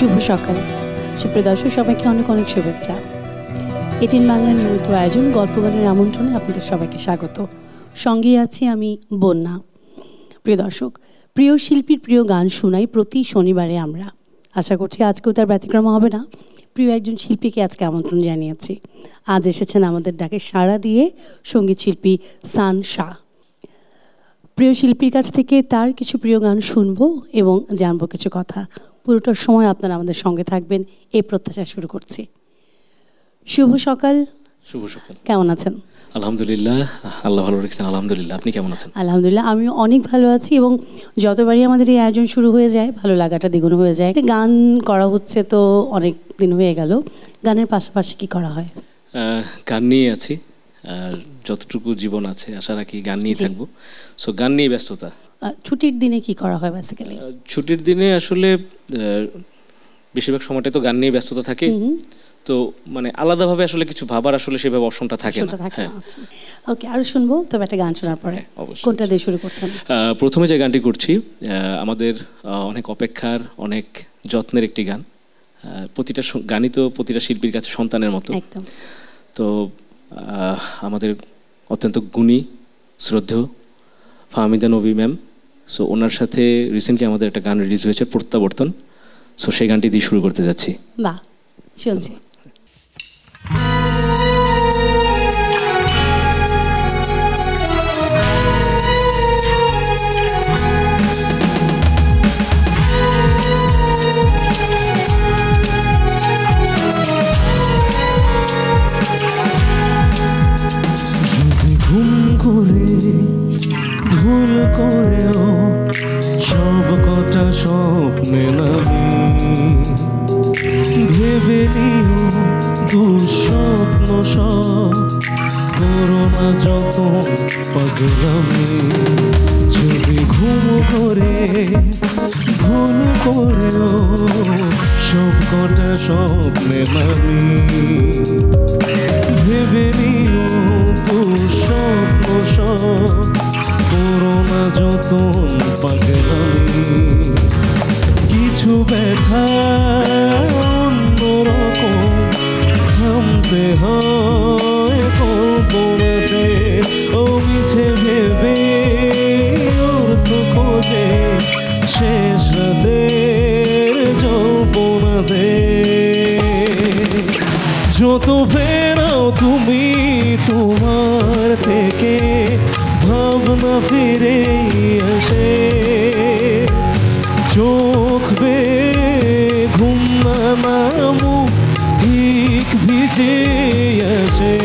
শুভ সকাল সুপ্রিয় দর্শক, সবাইকে অনেক অনেক শুভেচ্ছা। এটিএন বাংলা নিয়মিত আয়োজন গল্প গানের আমন্ত্রণে আপনাদের সবাইকে স্বাগত। সঙ্গে আছি আমি বন্যা। প্রিয় দর্শক, প্রিয় শিল্পীর প্রিয় গান শোনাই প্রতি শনিবারে আমরা। আশা করছি আজকেও তার ব্যতিক্রম হবে না। প্রিয় একজন শিল্পীকে আজকে আমন্ত্রণ জানিয়েছি। আজ এসেছেন আমাদের ডাকে সাড়া দিয়ে সঙ্গীত শিল্পী সান শাহ। প্রিয় শিল্পীর কাছ থেকে তার কিছু প্রিয় গান শুনবো এবং জানবো কিছু কথা। পুরোটার সময় আপনারা আমাদের সঙ্গে থাকবেন এই প্রত্যাশা শুরু করছি। শুভ সকাল। শুভ সকাল। কেমন আছেন? আলহামদুলিল্লাহ, আল্লাহ ভালো রেখেছেন। আলহামদুলিল্লাহ, আপনি কেমন আছেন? আলহামদুলিল্লাহ, আমিও অনেক ভালো আছি এবং যতবারই আমাদের এই আয়োজন শুরু হয়ে যায় ভালো লাগাটা দ্বিগুণ হয়ে যায়। গান করা হচ্ছে তো অনেক দিন হয়ে গেল, গানের পাশাপাশি কি করা হয়? গান নিয়ে আছি, আর যতটুকু জীবন আছে আশা রাখি গান নিয়ে থাকবো। সো গান নিয়ে ব্যস্ততা। ছুটির দিনে কি করা হয় বেসিক্যালি? ছুটির দিনে আসলে বেশিরভাগ সময়টাই তো গান নিয়ে ব্যস্ততা থাকে, তো মানে আলাদাভাবে আসলে কিছু ভাবার আসলে সেভাবে অপশনটা থাকে না। হ্যাঁ, ওকে, আরো শুনবো। তবে একটা গান শোনার পরে কোনটা দিয়ে শুরু করছেন? প্রথমে যে গানটি করছি আমাদের অনেক অপেক্ষার অনেক যত্নের একটি গান। প্রতিটা গানই তো প্রতিটা শিল্পীর কাছে সন্তানের মতো। একদম। তো আমাদের অত্যন্ত গুণী শ্রদ্ধেয় ফাহমিদা নবী ম্যাম, সো ওনার সাথে রিসেন্টলি আমাদের একটা গান রিলিজ হয়েছে প্রত্যাবর্তন। সো সেই গানটি দিয়ে শুরু করতে যাচ্ছি। বাহ, শুনছি। ভুল করেও সব কটা স্বপ্নে নামি ভেবে নিও দুঃস্বপ্ন সব করোনা যত পাগলামি। যদি ঘুম করে ভুল করেও সব কটা স্বপ্নে নামি ভেবে নিও দুঃস্বপ্ন সব করোনা যতন পাগলামি। কিছু ব্যথা অন্যরকম থামতে হয় কল্পনাতে, ও মিছে ভেবে অর্থ খোঁজে শেষ রাতের জল্পনাতে। যত ফেরাও তুমি তোমার থেকে ভাবনা ফিরে আসে, চোখ বে ঘুম নামু ঠিক ভিজে আসে।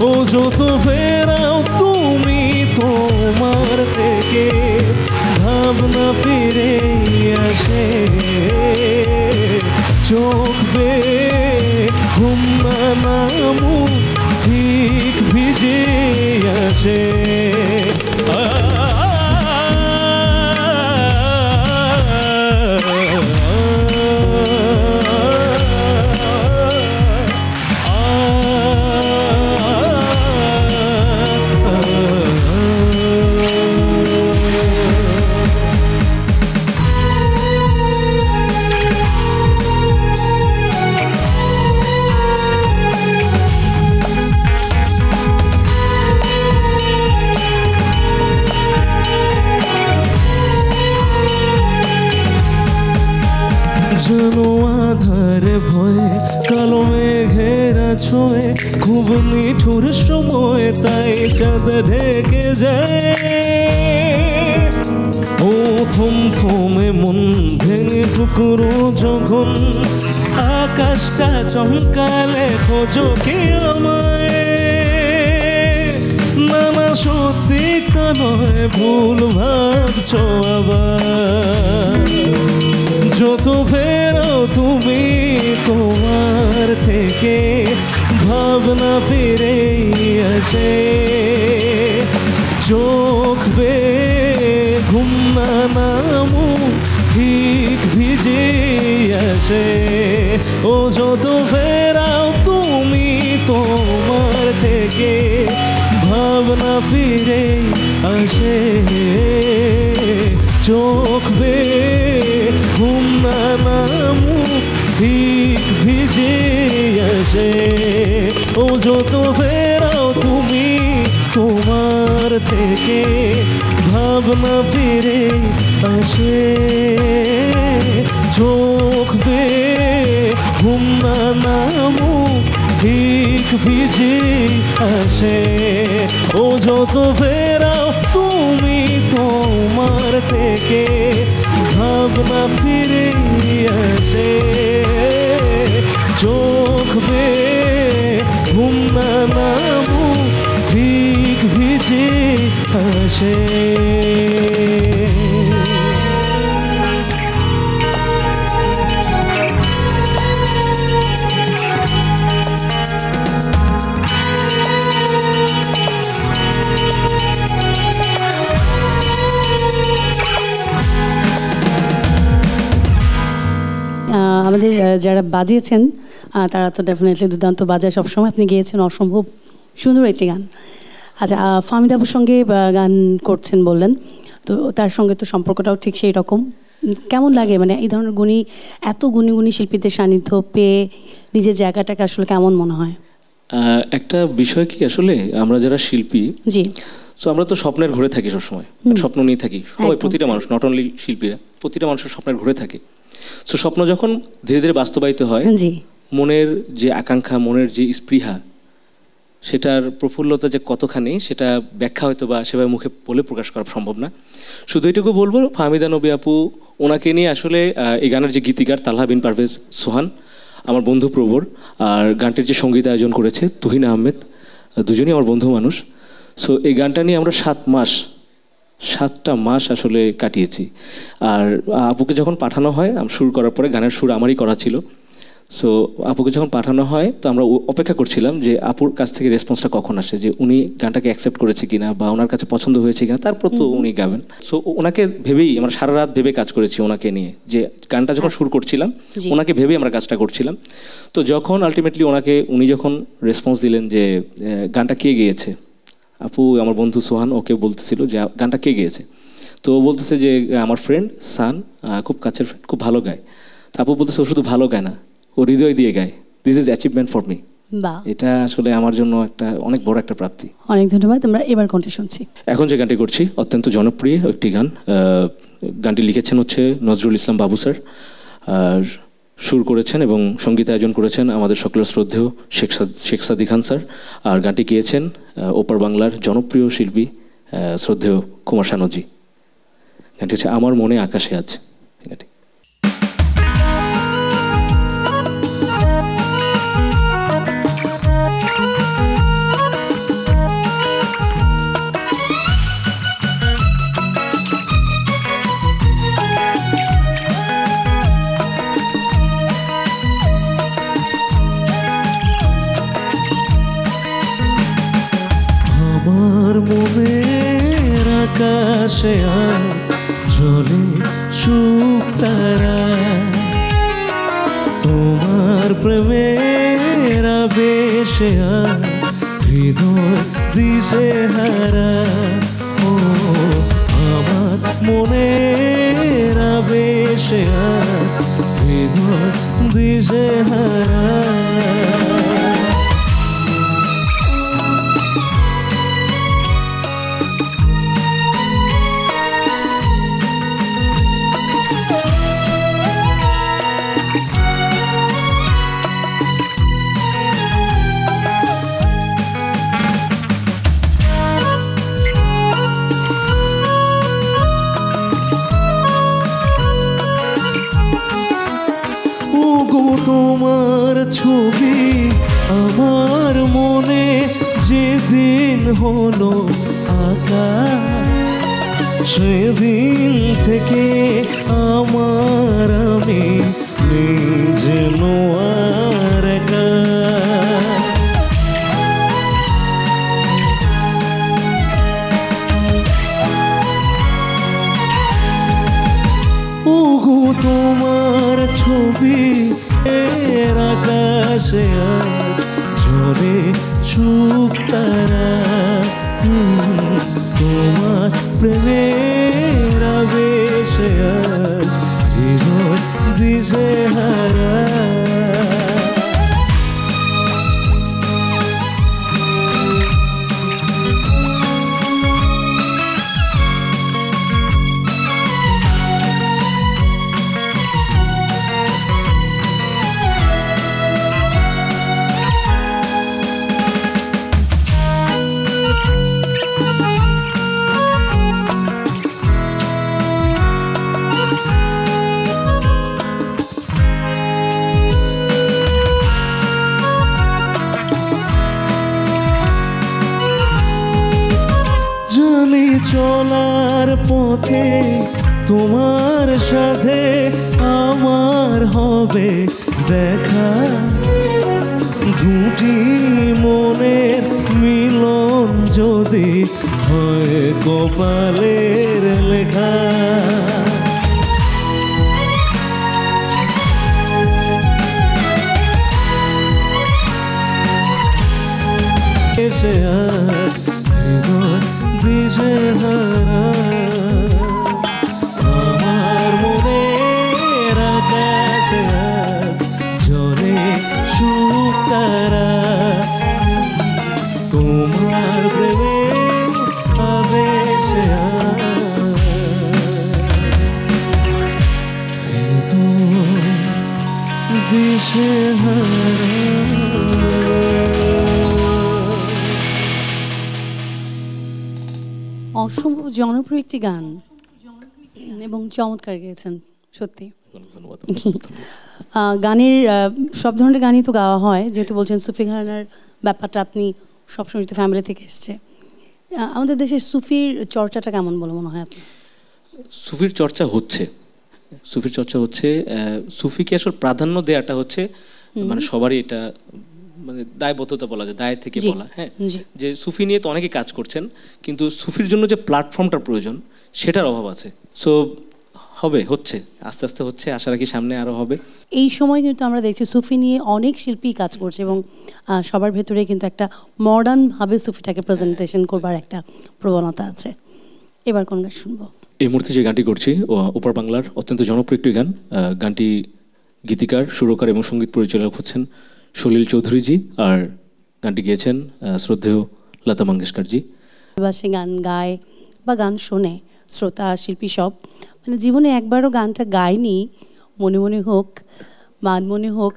ও যত ফেরাও তুমি তোমার থেকে ভাবনা ফিরে আসে, চোখ বে ঘুম নামু ঠিক ভিজে আসে। জানো আধারে ভয়ে কালো মেঘেরা ছোঁয়ে খুব নিঠুর সময় তাই চাঁদ ঢেকে যায়। ও থমথমে মন ভেঙে টুকরো যখন আকাশটা চমকালে খোঁজো কে আমায়। নানা সত্যি তা নয় ভুল ভাবছো আবার। যত ফেরাও তুমি তোমার থেকে ভাবনা ফিরে আসে, চোখ বে ঘুম নামু ঠিক ভিজে আসে। ও যত ফেরাও তুমি তোমার থেকে ভাবনা ফিরে আসে, চোখ বে ঘুম নামু ঠিক ভিজে আসে। ও যত ফেরাও তুমি তোমার থেকে ভাবনা ফিরে আসে। চোখ বেয়ে ঘুম না নামুক ঠিক ভিজে আসে। ও যত ফেরাও তুমি তোমার থেকে ভাবনা ফিরে আসে। চোখ বেয়ে ঘুম না নামুক ঠিক ভিজে আসে। আমাদের যারা বাজিয়েছেন তারা তো ডেফিনেটলি দুর্দান্ত বাজায় সবসময়। আপনি গিয়েছেন অসম্ভব সুন্দর একটি গান। আচ্ছা, ফাহমিদা আপুর সঙ্গে গান করছেন বললেন, তো তার সঙ্গে তো সম্পর্কটাও ঠিক সেই রকম। কেমন লাগে মানে এই ধরনের এত গুণী শিল্পীদের সান্নিধ্য পেয়ে নিজের জায়গাটাকে আসলে কেমন মনে হয়? একটা বিষয় কি, আসলে আমরা যারা শিল্পী, জি, সো আমরা তো স্বপ্নের ঘুরে থাকি সবসময়, স্বপ্ন নিয়ে থাকি সবাই, প্রতিটা মানুষ, নট অনলি শিল্পীরা, প্রতিটা মানুষের স্বপ্নের ঘুরে থাকে। সো স্বপ্ন যখন ধীরে ধীরে বাস্তবায়িত হয়, জি, মনের যে আকাঙ্ক্ষা, মনের যে স্পৃহা, সেটার প্রফুল্লতা যে কতখানি সেটা ব্যাখ্যা হয়তো বা সেভাবে মুখে বলে প্রকাশ করা সম্ভব না। শুধু এটুকু বলবো, ফাহমিদা নবী আপু, ওনাকে নিয়ে আসলে এই গানের যে গীতিকার তালহা বিন পারভেজ সোহান, আমার বন্ধু প্রবর, আর গানটির যে সঙ্গীত আয়োজন করেছে তুহিন আহমেদ, দুজনই আমার বন্ধু মানুষ। সো এই গানটা নিয়ে আমরা 7টা মাস আসলে কাটিয়েছি। আর আপুকে যখন পাঠানো হয়, সুর করার পরে, গানের সুর আমারই করা ছিল, সো আপুকে যখন পাঠানো হয় তো আমরা অপেক্ষা করছিলাম যে আপুর কাছ থেকে রেসপন্সটা কখন আসে, যে উনি গানটাকে অ্যাকসেপ্ট করেছে কিনা বা ওনার কাছে পছন্দ হয়েছে কিনা, তারপর তো উনি গাবেন। সো ওনাকে ভেবেই আমরা সারা রাত ভেবে কাজ করেছি ওনাকে নিয়ে, যে গানটা যখন সুর করছিলাম ওনাকে ভেবেই আমরা কাজটা করছিলাম। তো যখন আলটিমেটলি উনি যখন রেসপন্স দিলেন যে গানটা কে গেয়েছে, আপু আমার বন্ধু সোহান ওকে বলতেছিল যে গানটা কে গেয়েছে, তো ও বলতেছে যে আমার ফ্রেন্ড সান, খুব কাছের ফ্রেন্ড, খুব ভালো গায়। তো আপু বলতেছে ও শুধু ভালো গায় না, ও হৃদয় দিয়ে গায়। This is achievement for me. এটা আসলে আমার জন্য একটা অনেক বড় একটা প্রাপ্তি। অনেক ধন্যবাদ। আমরা এবার কোনটি শুনছি? এখন যে গানটি করছি অত্যন্ত জনপ্রিয় একটি গান। গানটি লিখেছেন হচ্ছে নজরুল ইসলাম বাবু স্যার, সুর করেছেন এবং সঙ্গীত আয়োজন করেছেন আমাদের সকলের শ্রদ্ধেয় শেখ সাদি খান স্যার, আর গানটি গেয়েছেন ওপার বাংলার জনপ্রিয় শিল্পী শ্রদ্ধেয় কুমার শানুজি। গানটি হচ্ছে আমার মনে আকাশে আজ। গানটি আমার মনের আকাশে আজ জ্বলে শুকতারা, তোমার প্রেমের আবেশে আজ হৃদয় দিশে হারা। ও আমার মনের আবেশে আজ হৃদয় দিশে হারা। তোমার ছবি আমার মনে যেদিন হলো আঁকা, সেদিন থেকে আমার আমি যেন আর একা। ওগো তোমার ছবি আকাশে আজ ঝরে শুকতারা, তোমার প্রেমের আবেশে আজ হৃদয় দিশে হারা। চলার পথে তোমার সাথে আমার হবে দেখা, দুটি মনের মিলন যদি হয় কপালের লেখা। এসে আজ হৃদয় দিশেহারা, আমার মনের আকাশে আজ জ্বলে সুখ তারা, তোমার প্রেমে আবেশে হৃদয় দিশেহারা। অসম্ভব জনপ্রিয় একটি গান এবং চমৎকার গেয়েছেন সত্যি। গানের সব ধরনের গানই তো গাওয়া হয়, যেহেতু বলছেন সুফি ঘরানার ব্যাপারটা আপনি সবসময় তো ফ্যামিলি থেকে এসছে। আমাদের দেশে সুফির চর্চাটা কেমন বলে মনে হয় আপনার? সুফির চর্চা হচ্ছে, সুফির চর্চা হচ্ছে। সুফিকে আসলে প্রাধান্য দেওয়াটা হচ্ছে মানে সবারই এটা মানে দায়বদ্ধতা বলা যায়, দায় থেকে বলা। হ্যাঁ, যে সুফি নিয়ে তো অনেকে কাজ করছেন, কিন্তু সুফির জন্য যে প্ল্যাটফর্মটার প্রয়োজন সেটার অভাব আছে। সো হবে, হচ্ছে, আস্তে আস্তে হচ্ছে, আশা রাখি সামনে আরও হবে। এই সময় কিন্তু আমরা দেখছি সুফি নিয়ে অনেক শিল্পী কাজ করছে এবং সবার ভেতরে কিন্তু একটা মডার্নভাবে সুফিটাকে প্রেজেন্টেশন করবার একটা প্রবণতা আছে। এবার কোন গান শুনবো? এই মুহূর্তে যে গানটি করছি ওপার বাংলার অত্যন্ত জনপ্রিয় একটি গান। গানটি গীতিকার, সুরকার এবং সঙ্গীত পরিচালক হচ্ছেন সলিল চৌধুরীজি, আর গানটি গিয়েছেন শ্রদ্ধেয় লতা মঙ্গেশকরজি। সে গান গায় বা গান শোনে শ্রোতা শিল্পী সব, মানে জীবনে একবারও গানটা গায়নি মনে মনে হোক বা মনে হোক,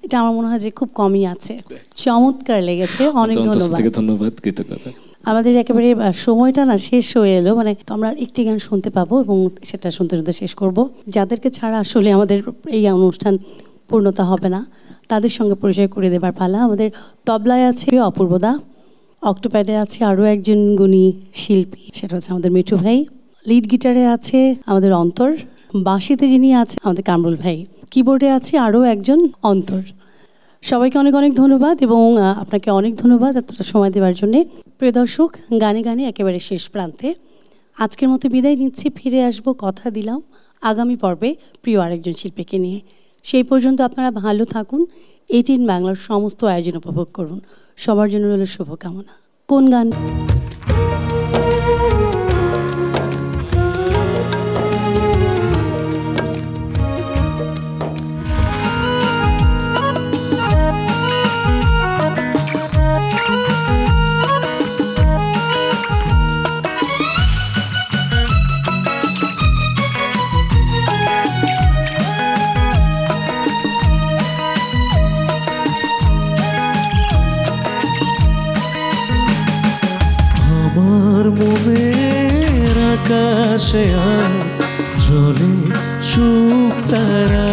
এটা আমার মনে হয় যে খুব কমই আছে। চমৎকার লেগেছে, অনেক ধন্যবাদ। ধন্যবাদ, কৃতজ্ঞতা। আমাদের একেবারে সময়টা না শেষ হয়ে এলো, মানে আমরা একটি গান শুনতে পাবো এবং সেটা শুনতে শুনতে শেষ করব। যাদেরকে ছাড়া আসলে আমাদের এই অনুষ্ঠান পূর্ণতা হবে না, তাদের সঙ্গে পরিচয় করে দেবার পালা। আমাদের তবলায় আছে অপূর্বদা, অক্টোপ্যাডে আছে আরও একজন গুণী শিল্পী, সেটা হচ্ছে আমাদের মিঠু ভাই, লিড গিটারে আছে আমাদের অন্তর, বাঁশিতে যিনি আছে আমাদের কামরুল ভাই, কিবোর্ডে আছে আরও একজন অন্তর। সবাইকে অনেক অনেক ধন্যবাদ এবং আপনাকে অনেক ধন্যবাদ এতটা সময় দেওয়ার জন্যে। প্রিয় দর্শক, গানে গানে একেবারে শেষ প্রান্তে আজকের মতো বিদায় নিচ্ছি। ফিরে আসবো, কথা দিলাম, আগামী পর্বে প্রিয় আরেকজন শিল্পীকে নিয়ে। সেই পর্যন্ত আপনারা ভালো থাকুন, 18 বাংলার সমস্ত আয়োজন উপভোগ করুন। সবার জন্য রইল শুভকামনা। কোন গান? আমার মনের আকাশে আজ জ্বলে সুখ তারা,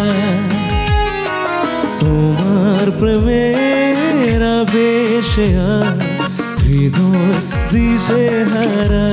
তোমার প্রেমের আবেশে আজ হৃদয় দিশেহারা।